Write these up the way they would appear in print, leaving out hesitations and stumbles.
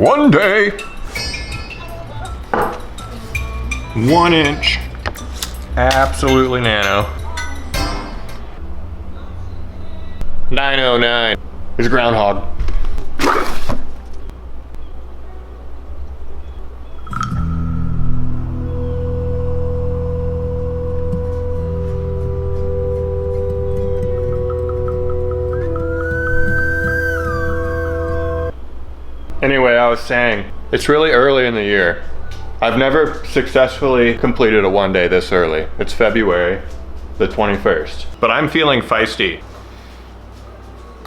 One day. 1 inch. Absolutely nano. 909. There's a groundhog. Anyway, I was saying, it's really early in the year. I've never successfully completed a 1 day this early. It's February the 21st. But I'm feeling feisty.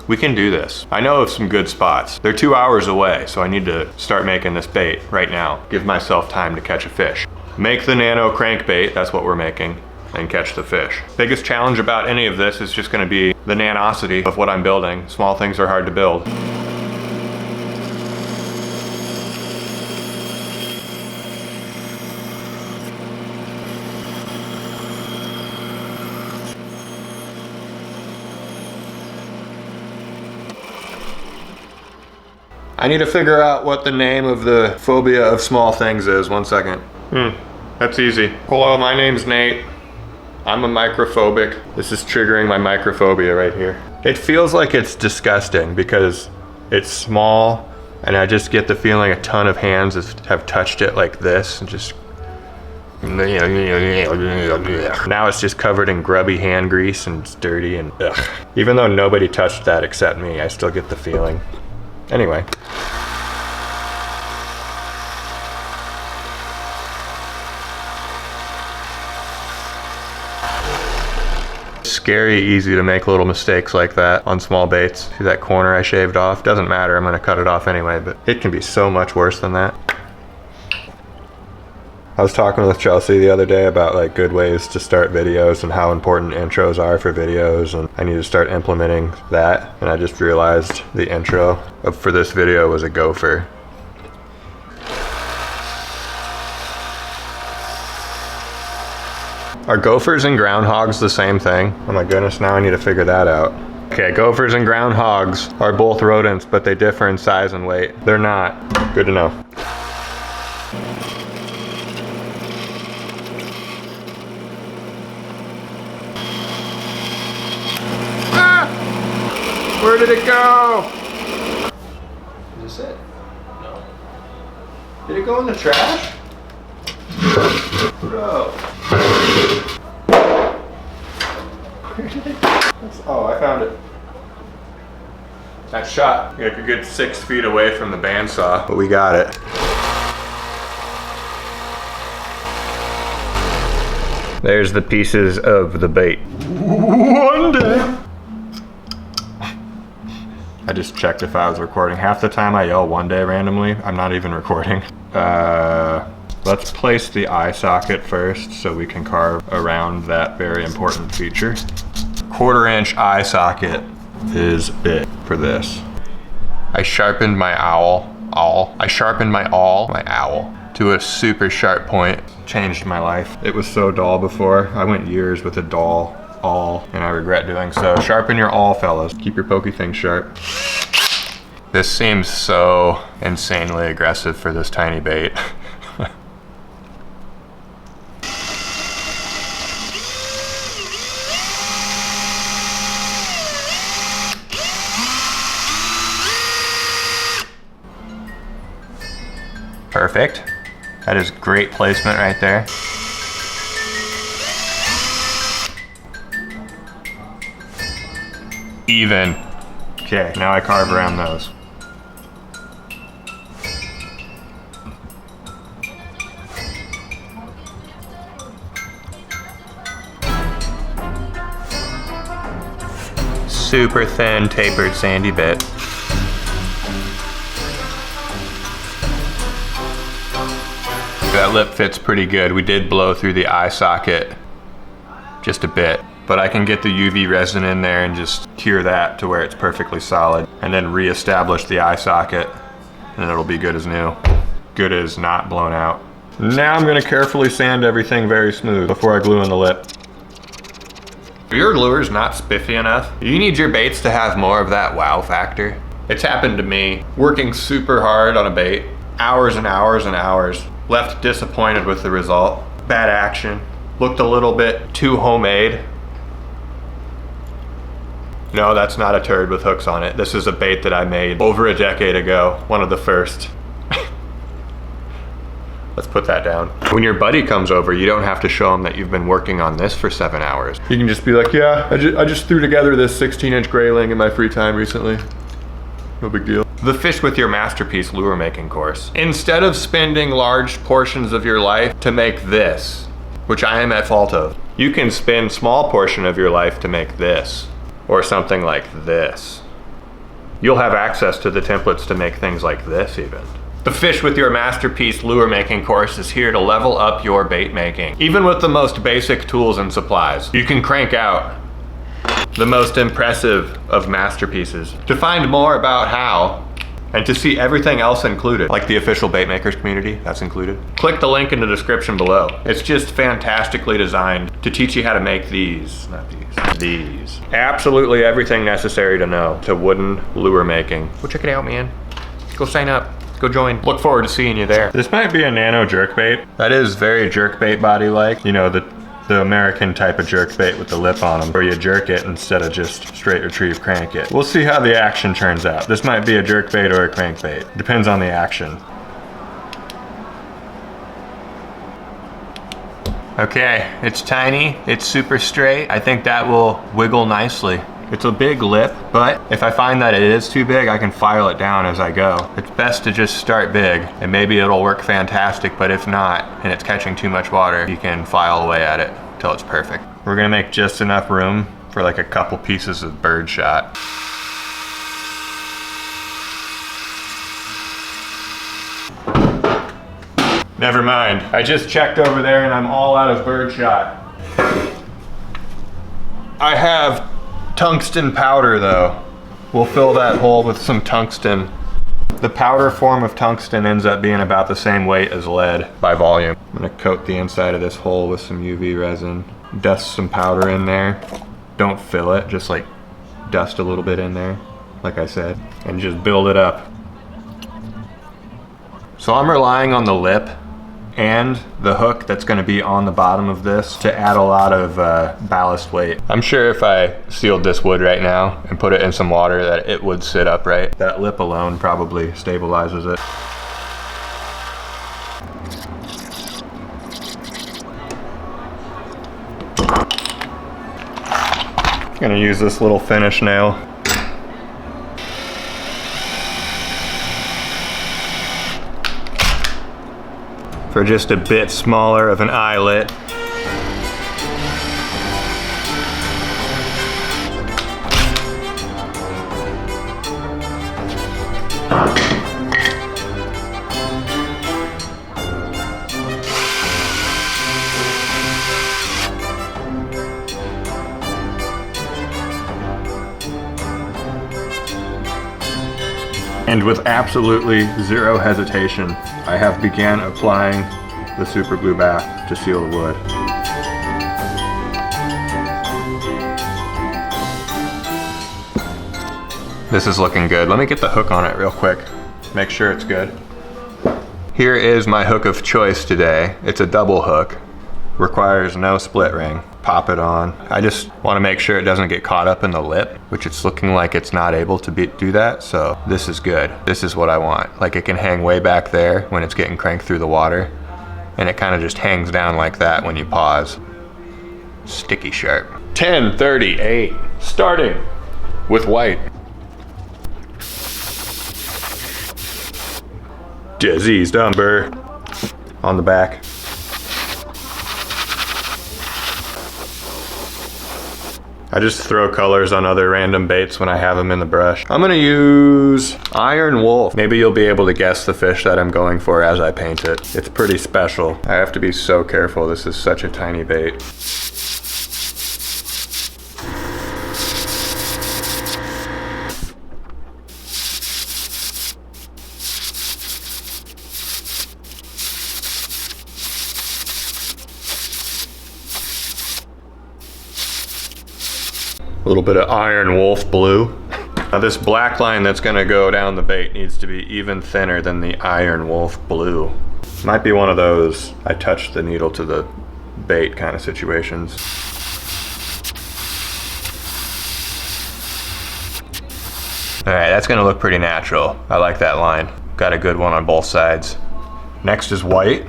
We can do this. I know of some good spots. They're 2 hours away, so I need to start making this bait right now. Give myself time to catch a fish. Make the nano crankbait, that's what we're making, and catch the fish. Biggest challenge about any of this is just gonna be the nanosity of what I'm building. Small things are hard to build. I need to figure out what the name of the phobia of small things is. 1 second. That's easy. Hello, my name's Nate. I'm a microphobic. This is triggering my microphobia right here. It feels like it's disgusting because it's small and I just get the feeling a ton of hands have touched it like this and just... Now it's just covered in grubby hand grease and it's dirty and ugh. Even though nobody touched that except me, I still get the feeling. Anyway. Scary easy to make little mistakes like that on small baits. See that corner I shaved off? Doesn't matter, I'm gonna cut it off anyway, but it can be so much worse than that. I was talking with Chelsea the other day about like good ways to start videos and how important intros are for videos, and I need to start implementing that. And I just realized the intro for this video was a gopher. Are gophers and groundhogs the same thing? Oh my goodness, now I need to figure that out. Okay, gophers and groundhogs are both rodents, but they differ in size and weight. They're not. Good to know. Where did it go? Is this it? No. Did it go in the trash? Bro. Where did it go? Oh, I found it. That shot like a good 6 feet away from the bandsaw, but we got it. There's the pieces of the bait. One day. I just checked if I was recording. Half the time I yell one day randomly, I'm not even recording. Let's place the eye socket first so we can carve around that very important feature. 1/4 inch eye socket is it for this. I sharpened my owl to a super sharp point. Changed my life. It was so dull before. I went years with a dull awl, and I regret doing so. Sharpen your awl, fellas. Keep your pokey thing sharp. This seems so insanely aggressive for this tiny bait. Perfect. That is great placement right there. Even. Okay, now I carve around those. Super thin, tapered, sandy bit. That lip fits pretty good. We did blow through the eye socket just a bit, but I can get the UV resin in there and just cure that to where it's perfectly solid, and then re-establish the eye socket, and it'll be good as new. Good as not blown out. Now I'm gonna carefully sand everything very smooth before I glue in the lip. If your lure's not spiffy enough, you need your baits to have more of that wow factor. It's happened to me. Working super hard on a bait, hours and hours and hours, left disappointed with the result. Bad action, looked a little bit too homemade. No, that's not a turd with hooks on it. This is a bait that I made over a decade ago, one of the first. Let's put that down. When your buddy comes over, you don't have to show him that you've been working on this for 7 hours. You can just be like, yeah, I just threw together this 16-inch grayling in my free time recently. No big deal. The fish with your masterpiece lure making course. Instead of spending large portions of your life to make this, which I am at fault of, you can spend small portion of your life to make this, or something like this. You'll have access to the templates to make things like this even. The fish with your masterpiece lure making course is here to level up your bait making. Even with the most basic tools and supplies, you can crank out the most impressive of masterpieces. To find more about how, and to see everything else included, like the official bait makers community, that's included, click the link in the description below. It's just fantastically designed to teach you how to make these, not these. Absolutely everything necessary to know to wooden lure making. Go check it out, man. Go sign up. Go join. Look forward to seeing you there. This might be a Nano Jerkbait. That is very jerkbait body-like. You know, the American type of jerkbait with the lip on them, where you jerk it instead of just straight retrieve crank it. We'll see how the action turns out. This might be a jerkbait or a crankbait. Depends on the action. Okay, it's tiny, it's super straight. I think that will wiggle nicely. It's a big lip, but if I find that it is too big, I can file it down as I go. It's best to just start big, and maybe it'll work fantastic, but if not, and it's catching too much water, you can file away at it till it's perfect. We're gonna make just enough room for like a couple pieces of bird shot. Never mind, I just checked over there and I'm all out of bird shot. I have tungsten powder though. We'll fill that hole with some tungsten. The powder form of tungsten ends up being about the same weight as lead by volume. I'm gonna coat the inside of this hole with some UV resin. Dust some powder in there. Don't fill it, just like dust a little bit in there, like I said, and just build it up. So I'm relying on the lip and the hook that's going to be on the bottom of this to add a lot of ballast weight. I'm sure if I sealed this wood right now and put it in some water that it would sit upright. That lip alone probably stabilizes it. I'm gonna use this little finish nail. For just a bit smaller of an eyelet. And with absolutely zero hesitation, I have began applying the super glue bath to seal the wood. This is looking good. Let me get the hook on it real quick. Make sure it's good. Here is my hook of choice today. It's a double hook. Requires no split ring. Pop it on. I just want to make sure it doesn't get caught up in the lip, which it's looking like it's not able to do that, so this is good. This is what I want. Like it can hang way back there when it's getting cranked through the water, and it kind of just hangs down like that when you pause. Sticky sharp. 10:38, starting with white. Diseased umber on the back. I just throw colors on other random baits when I have them in the brush. I'm gonna use Iron Wolf. Maybe you'll be able to guess the fish that I'm going for as I paint it. It's pretty special. I have to be so careful. This is such a tiny bait. A little bit of Iron Wolf blue. Now this black line that's gonna go down the bait needs to be even thinner than the Iron Wolf blue. Might be one of those I touched the needle to the bait kind of situations. All right, that's gonna look pretty natural. I like that line. Got a good one on both sides. Next is white.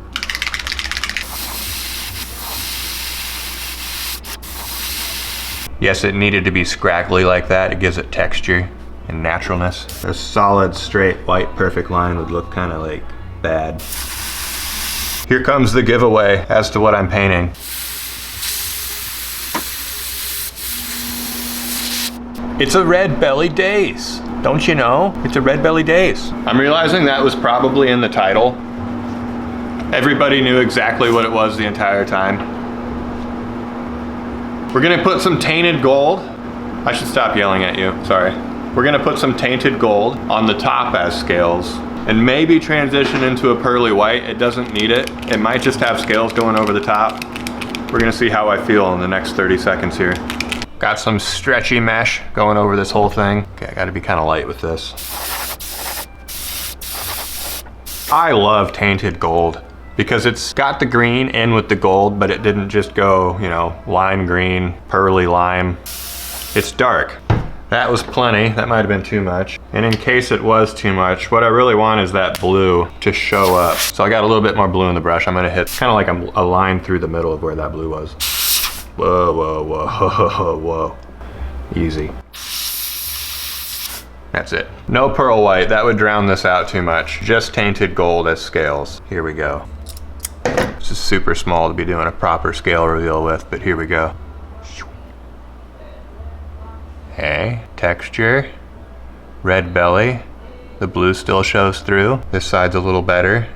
Yes, it needed to be scraggly like that. It gives it texture and naturalness. A solid, straight, white, perfect line would look kind of like bad. Here comes the giveaway as to what I'm painting. It's a red belly dace. Don't you know? It's a red belly dace. I'm realizing that was probably in the title. Everybody knew exactly what it was the entire time. We're gonna put some tainted gold. I should stop yelling at you, sorry. We're gonna put some tainted gold on the top as scales and maybe transition into a pearly white. It doesn't need it. It might just have scales going over the top. We're gonna see how I feel in the next 30 seconds here. Got some stretchy mesh going over this whole thing. Okay, I gotta be kind of light with this. I love tainted gold because it's got the green in with the gold, but it didn't just go, you know, lime green, pearly lime. It's dark. That was plenty. That might have been too much. And in case it was too much, what I really want is that blue to show up. So I got a little bit more blue in the brush. I'm gonna hit kind of like a line through the middle of where that blue was. Whoa, whoa, whoa, whoa. Easy. That's it. No pearl white, that would drown this out too much. Just tainted gold as scales. Here we go. This is super small to be doing a proper scale reveal with, but here we go. Hey, texture. Red belly. The blue still shows through. This side's a little better.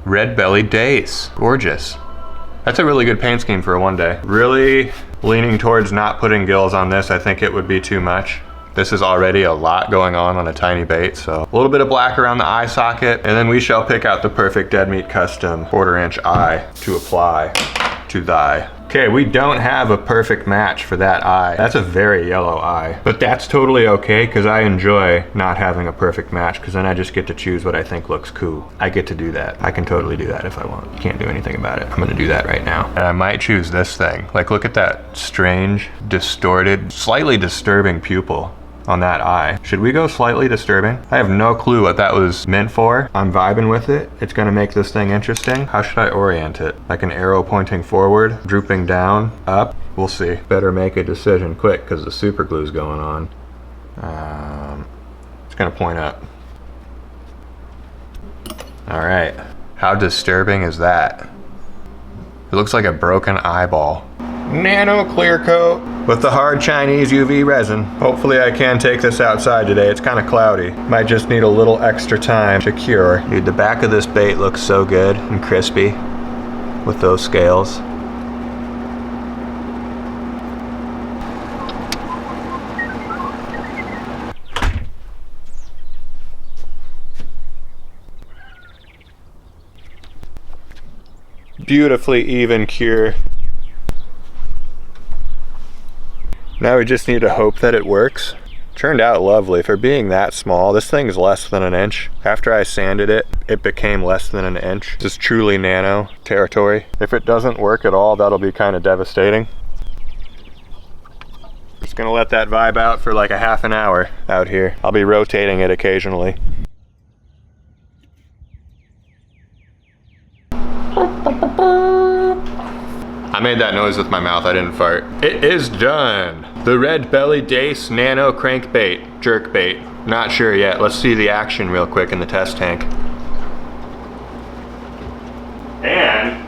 Red belly dace. Gorgeous. That's a really good paint scheme for a one day. Really leaning towards not putting gills on this. I think it would be too much. This is already a lot going on a tiny bait, so a little bit of black around the eye socket, and then we shall pick out the perfect Dead Meat Custom 1/4 inch eye to apply to thy. Okay, we don't have a perfect match for that eye. That's a very yellow eye, but that's totally okay because I enjoy not having a perfect match because then I just get to choose what I think looks cool. I get to do that. I can totally do that if I want. Can't do anything about it. I'm gonna do that right now. And I might choose this thing. Like, look at that strange, distorted, slightly disturbing pupil on that eye. Should we go slightly disturbing? I have no clue what that was meant for. I'm vibing with it. It's gonna make this thing interesting. How should I orient it? Like an arrow pointing forward, drooping down, up? We'll see. Better make a decision quick because the super glue's going on. It's gonna point up. All right, how disturbing is that? It looks like a broken eyeball. Nano clear coat with the hard Chinese UV resin. Hopefully I can take this outside today. It's kind of cloudy. Might just need a little extra time to cure. Dude, the back of this bait looks so good and crispy with those scales. Beautifully even cure. Now we just need to hope that it works. Turned out lovely. For being that small, this thing is less than an inch. After I sanded it, it became less than an inch. This is truly nano territory. If it doesn't work at all, that'll be kind of devastating. Just gonna let that vibe out for like a half an hour out here. I'll be rotating it occasionally. I made that noise with my mouth, I didn't fart. It is done. The Red Belly Dace Nano Crankbait, Jerkbait. Not sure yet. Let's see the action real quick in the test tank. And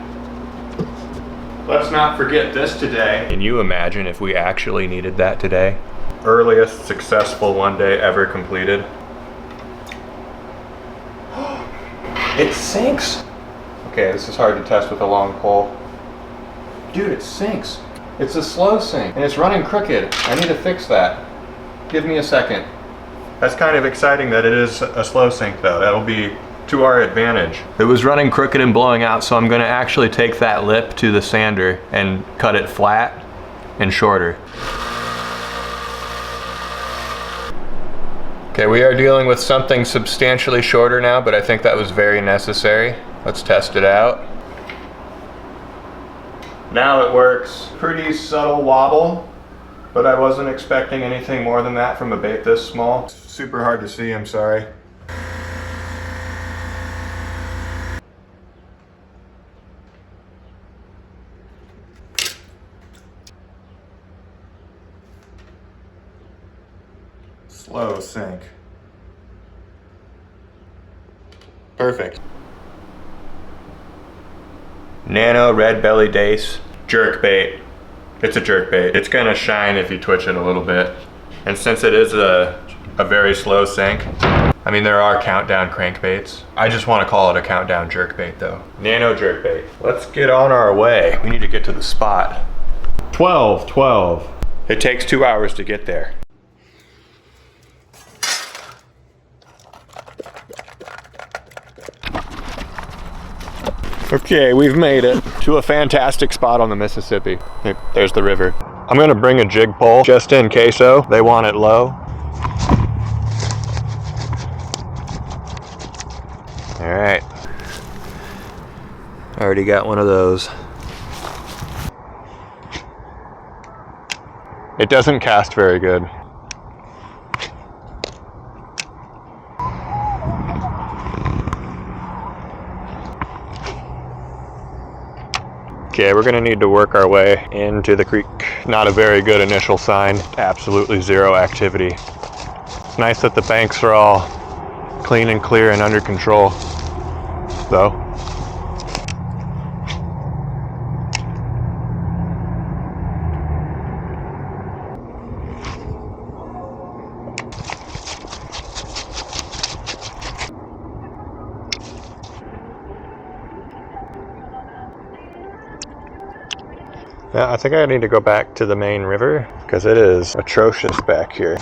let's not forget this today. Can you imagine if we actually needed that today? Earliest successful one day ever completed. It sinks. Okay, this is hard to test with a long pole. Dude, it sinks. It's a slow sink, and it's running crooked. I need to fix that. Give me a second. That's kind of exciting that it is a slow sink though. That'll be to our advantage. It was running crooked and blowing out, so I'm gonna actually take that lip to the sander and cut it flat and shorter. Okay, we are dealing with something substantially shorter now, but I think that was very necessary. Let's test it out. Now it works. Pretty subtle wobble, but I wasn't expecting anything more than that from a bait this small. It's super hard to see, I'm sorry. Slow sink. Perfect. Nano red belly dace jerkbait. It's a jerkbait. It's gonna shine if you twitch it a little bit. And since it is a very slow sink, I mean, there are countdown crankbaits. I just want to call it a countdown jerkbait though. Nano jerkbait. Let's get on our way. We need to get to the spot. 12. It takes 2 hours to get there. Okay, we've made it to a fantastic spot on the Mississippi. There's the river. I'm gonna bring a jig pole just in case they want it low. All right. Already got one of those. It doesn't cast very good. Okay, we're gonna need to work our way into the creek. Not a very good initial sign. Absolutely zero activity. It's nice that the banks are all clean and clear and under control, though. Yeah, I think I need to go back to the main river because it is atrocious back here.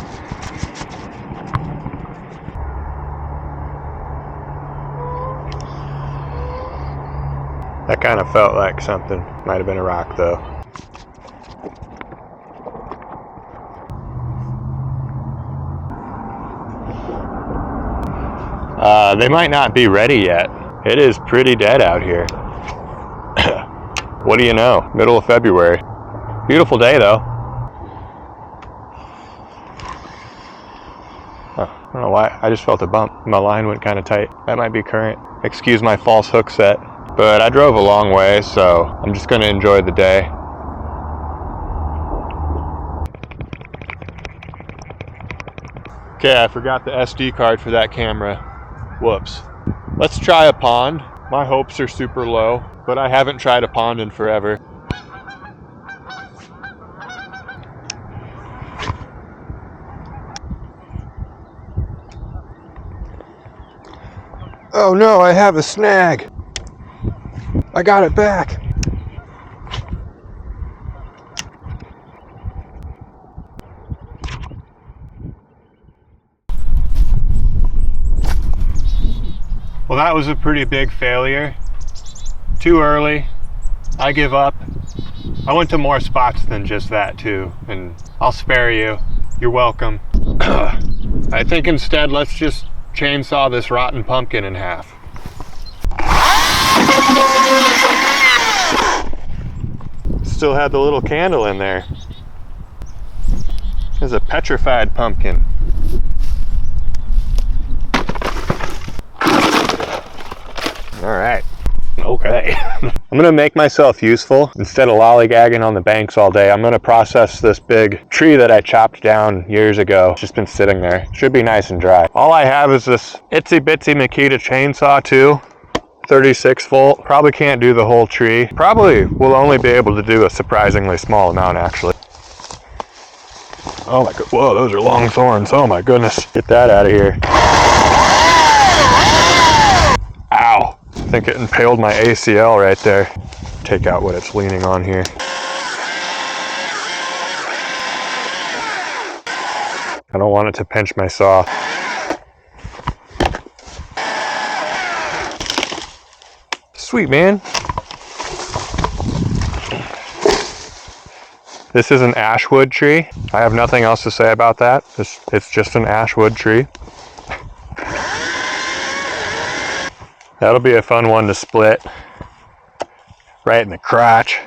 That kind of felt like something. Might have been a rock though. They might not be ready yet. It is pretty dead out here. What do you know? Middle of February. Beautiful day though. I don't know why, I just felt a bump. My line went kind of tight. That might be current. Excuse my false hook set. But I drove a long way, so I'm just gonna enjoy the day. Okay, I forgot the SD card for that camera. Whoops. Let's try a pond. My hopes are super low, but I haven't tried a pond in forever. Oh no, I have a snag. I got it back. Well, that was a pretty big failure. Too early. I give up. I went to more spots than just that too, and I'll spare you. You're welcome. I think instead let's just chainsaw this rotten pumpkin in half. Still had the little candle in there. There's a petrified pumpkin. All right. Okay. I'm gonna make myself useful. Instead of lollygagging on the banks all day, I'm gonna process this big tree that I chopped down years ago. It's just been sitting there. Should be nice and dry. All I have is this itsy bitsy Makita chainsaw too. 36 volt. Probably can't do the whole tree. Probably will only be able to do a surprisingly small amount actually. Oh my god, whoa, those are long thorns. Oh my goodness. Get that out of here. Ow. I think it impaled my ACL right there. Take out what it's leaning on here. I don't want it to pinch my saw. Sweet, man. This is an ashwood tree. I have nothing else to say about that. It's just an ashwood tree. That'll be a fun one to split. Right in the crotch.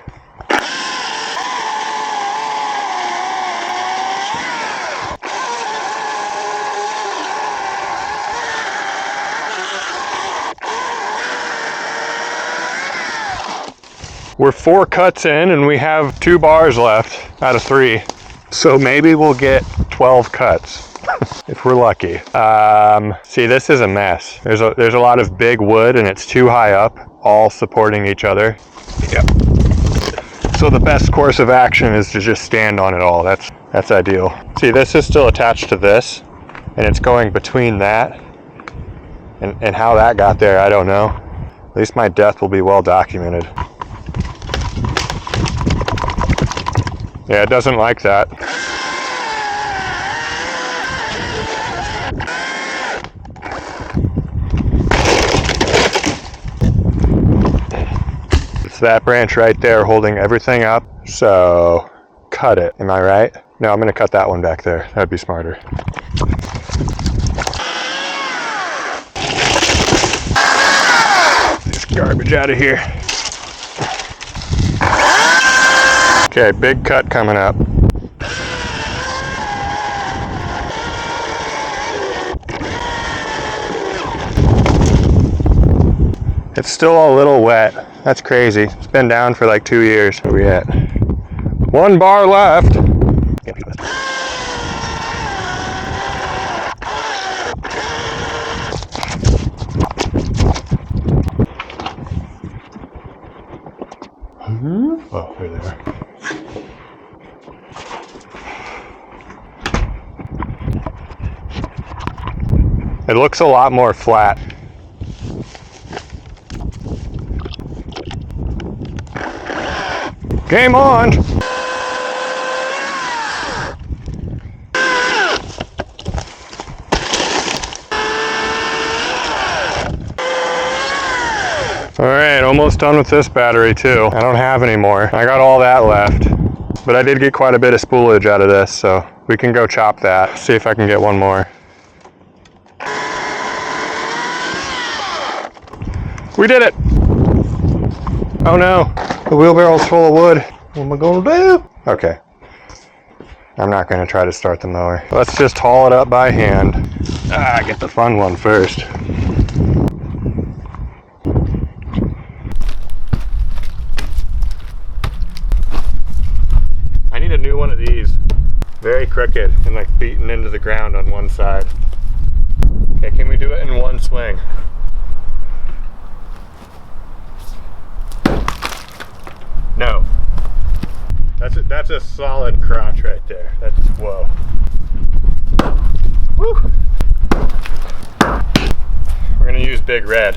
We're 4 cuts in and we have 2 bars left out of 3. So maybe we'll get 12 cuts if we're lucky. See, this is a mess. There's a lot of big wood and it's too high up, all supporting each other. Yep. So the best course of action is to just stand on it all. That's ideal. See, this is still attached to this and it's going between that. And how that got there, I don't know. At least my death will be well documented. Yeah, it doesn't like that. It's that branch right there holding everything up. So, cut it. Am I right? No, I'm gonna cut that one back there. That'd be smarter. This garbage out of here. Okay, big cut coming up. It's still a little wet. That's crazy. It's been down for like 2 years. Where are we at? 1 bar left. Oh, there they are. It looks a lot more flat. Game on! Alright, almost done with this battery too. I don't have any more. I got all that left. But I did get quite a bit of spoolage out of this, so we can go chop that. See if I can get one more. We did it! Oh no, the wheelbarrow's full of wood. What am I gonna do? Okay. I'm not gonna try to start the mower. Let's just haul it up by hand. Get the fun one first. I need a new one of these. Very crooked and like beaten into the ground on one side. Okay, can we do it in one swing? No. That's a solid crotch right there. That's, whoa. Woo! We're gonna use Big Red.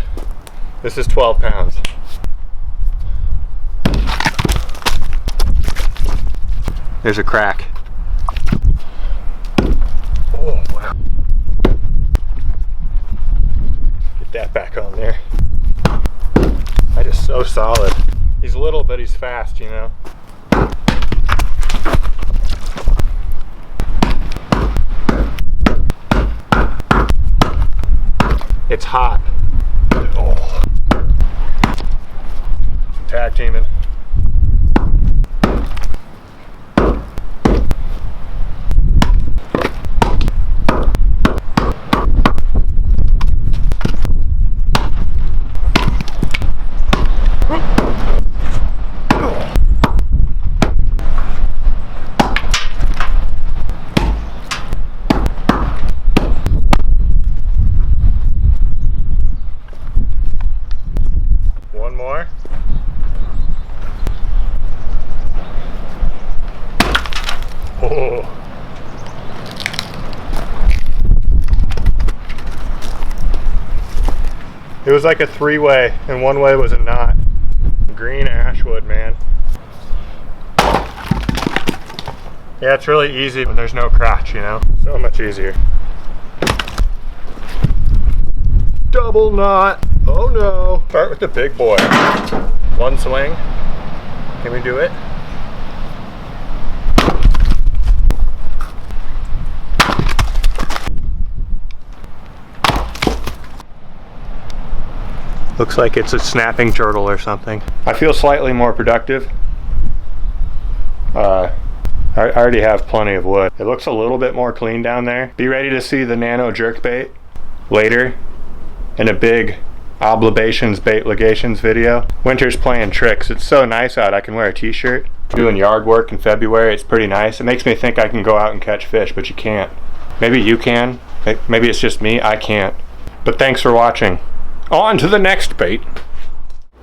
This is 12 pounds. There's a crack. Oh, wow. Get that back on there. That is so solid. He's little, but he's fast, you know. It's hot. Oh. Tag teaming. One more. Oh. It was like a 3-way, and one way was a knot. Green ashwood, man. Yeah, it's really easy when there's no crotch, you know? So much easier. Double knot. Oh no. Start with the big boy. One swing. Can we do it? Looks like it's a snapping turtle or something. I feel slightly more productive. I already have plenty of wood. It looks a little bit more clean down there. Be ready to see the Nano Jerkbait later in a big Oblabations Bait Legations video. Winter's playing tricks. It's so nice out. I can wear a t-shirt. Doing yard work in February, it's pretty nice. It makes me think I can go out and catch fish, but you can't. Maybe you can. Maybe it's just me. I can't. But thanks for watching. On to the next bait.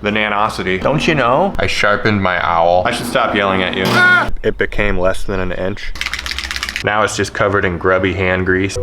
The Nanosity. Don't you know? I sharpened my owl. I should stop yelling at you. Ah! It became less than an inch. Now it's just covered in grubby hand grease.